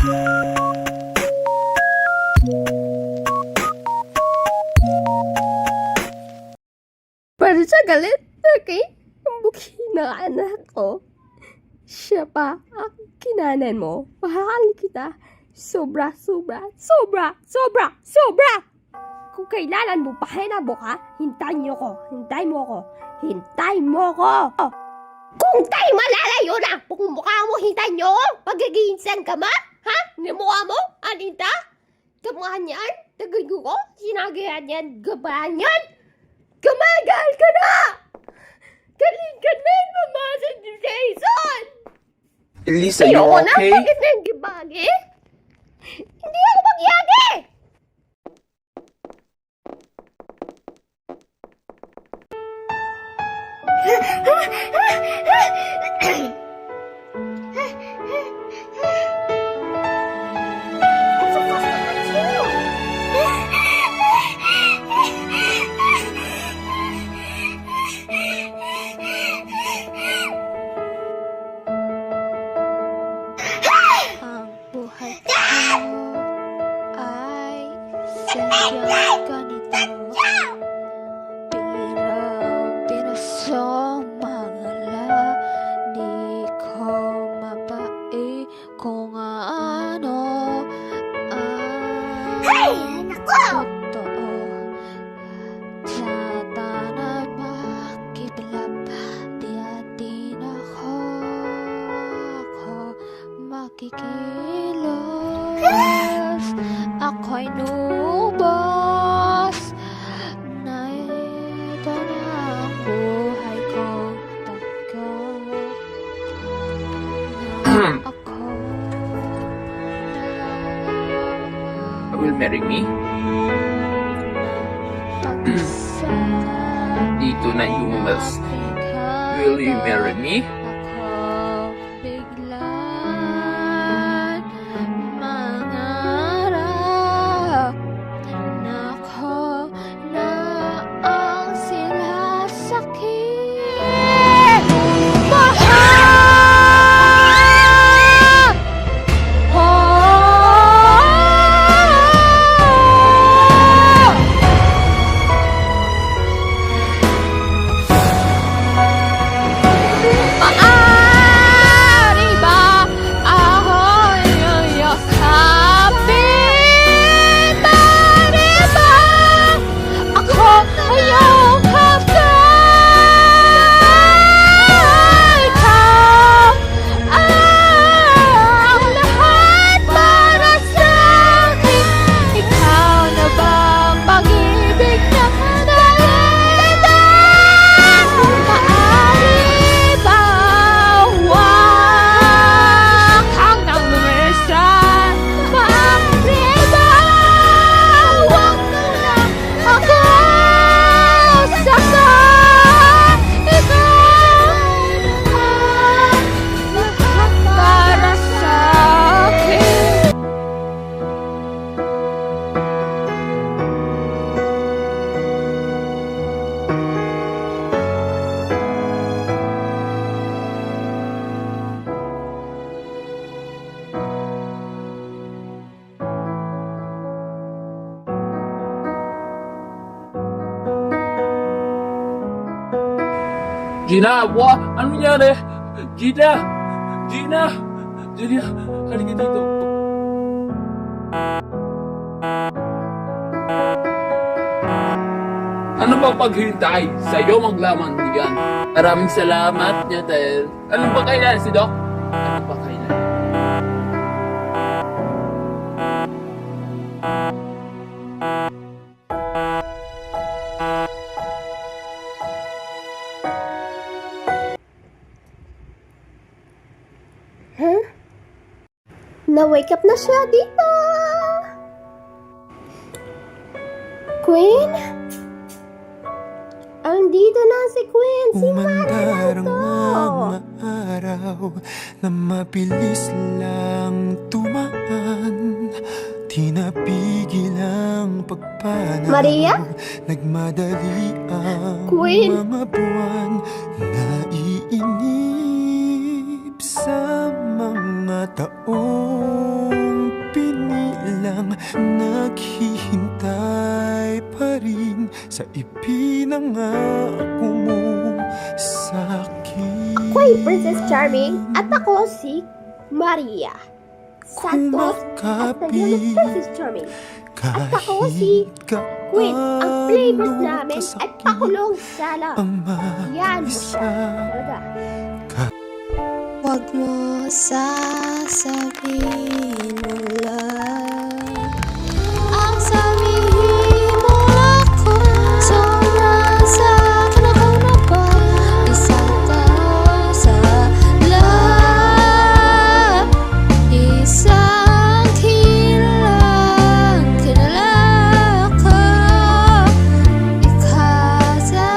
Para siya galit, okay? Ang bukhi na anak ko. Siya pa ang kinanan mo. Mahal kita. Sobra, sobra, sobra, sobra, sobra! Kung kailangan mo pahinabo ka, hintayin niyo ko. Hintayin mo ko. Hintayin mo ko! Kung tayo malalayo na, kung mukha mo hintayin niyo ko, pagiginsan ka ba? Ha? Ni mukha mo? Anita? Kamahan yan? Tagayo ko? Sinagayan yan? Gabahan yan? Kamagal ka na! Galing ka na yung mamasan ni Jason! Elisa, you Ayoko na, okay? bakit nang gibagi? Hindi ako magyagi! Ang buhay ko ay sadyang ganito. Pero pinasong mangala, di ko mabai kung ano ang totoo. Sa tanay makibalap, di ako makikilos. Ako'y nubos na ito na ang buhay kong tagal. Ako Will marry me? Dito na yung mas. Will you marry me? Ako biglang mangarap na ako na ang sinasakit. Mahal! Maaari ba ako'y yakapin? Maaari ba ako ay yakapin? Ikaw ang lahat para sa'kin. Ikaw na ba ang pag-ibig na nalilita? Maaari ba huwag kang nang lumisan? Maaari ba huwag ka na ako saktan? Ikaw na lahat para sa'kin. Gina, what? Ano nangyari? Gina! Gina! Gina, halika dito. Ano ba paghintay? Sa'yo maglaman yan. Maraming salamat niya dahil... Ano ba kailan si Doc? Ano ba kailan? Huh? Na-wake up na siya dito! Queen? Andito na si Queen! Si Umandar ang to! mga araw na mabilis lang tumaan. Di napigil ang pagpanaw. Maria? Nagmadali ang Queen? mga buwan. Naiinip sa mga taong sa ipinangako mo sa'kin. Ako ay Princess Charming at ako si Maria Santos at naging Princess Charming. At ako si Queen. Ang flavors namin ay pakulong sa lang. Yan mo siya. Talaga. Huwag mo sasabihin ulit ang sabihin mo ako. Sobrang sa'kin ako na ba? Isang tao sa lahat. Isang kilalang kilala ko. Ikaw sa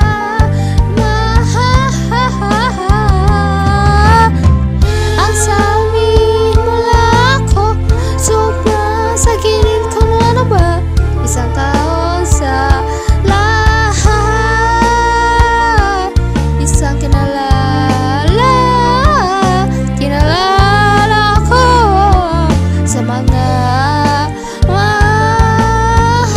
ang sabi mula ko, sobrang sakit ko na ba? Isang tao sa lahat. Isang kinalala ko sa mga mahal.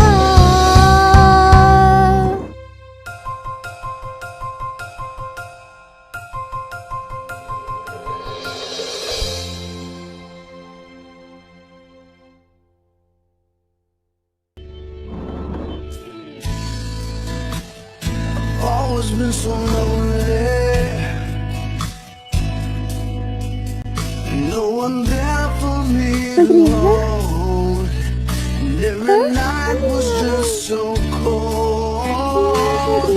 Always been so lonely. No one there for me alone. And every night was just so cold.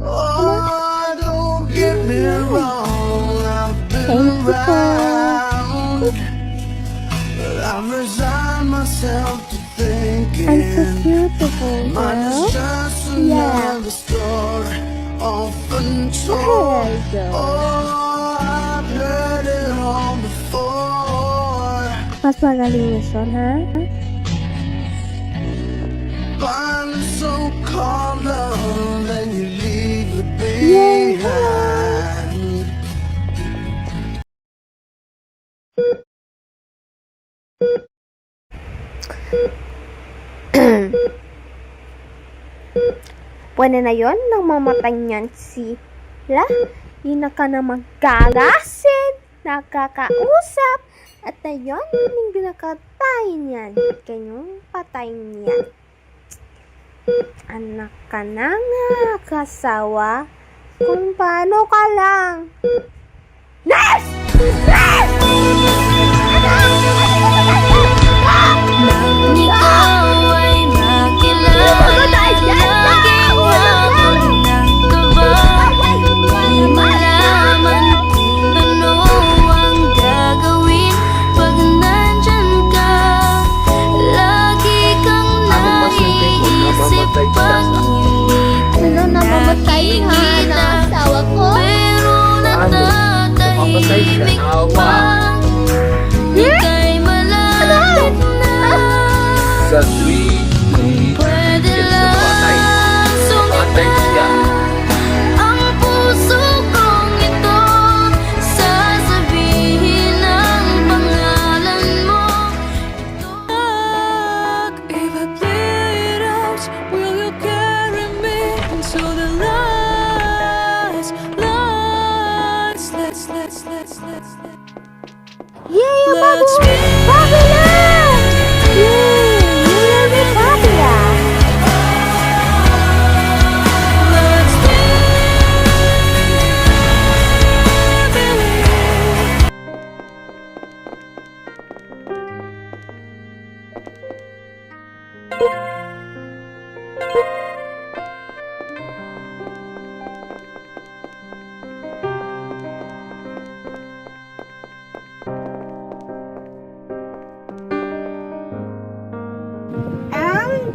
Oh, don't get me wrong, I've been around, but I've resigned myself to thinking mine is just another story, often told. Oh, I've heard it all before. Mas magaling na son, ha? Find a so-called love and you leave it behind. Pwede na yon nang mamatay niyan sila. Di na ka na magkagasin, nakakausap, at na yon hindi nakatay niyan. Kanyang patay niyan. Anak ka na nga, kasawa, kung paano ka lang. Nurse! Nurse! Nang ikaw ay makilala, laging habang nagkaba. Di malaman kung ano ang gagawin pag nandyan ka. Lagi kang naiisip pag hindi ko Ano namamatay ha na asawa ko? pero Mamatay siya, natatahimik naawa. pa. Ika'y malapit na. Sa tuwing Pwede patay. lang Patay siya. ang puso kong ito. Sasabihin ang pangalan mo. If I play it out, will you carry me into the lights? Let's Yeah, Let's babu! Fabulous! Yeah, you will be fabulous! let's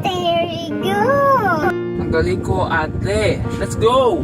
There you go! Ang galing ko, ate. Let's go!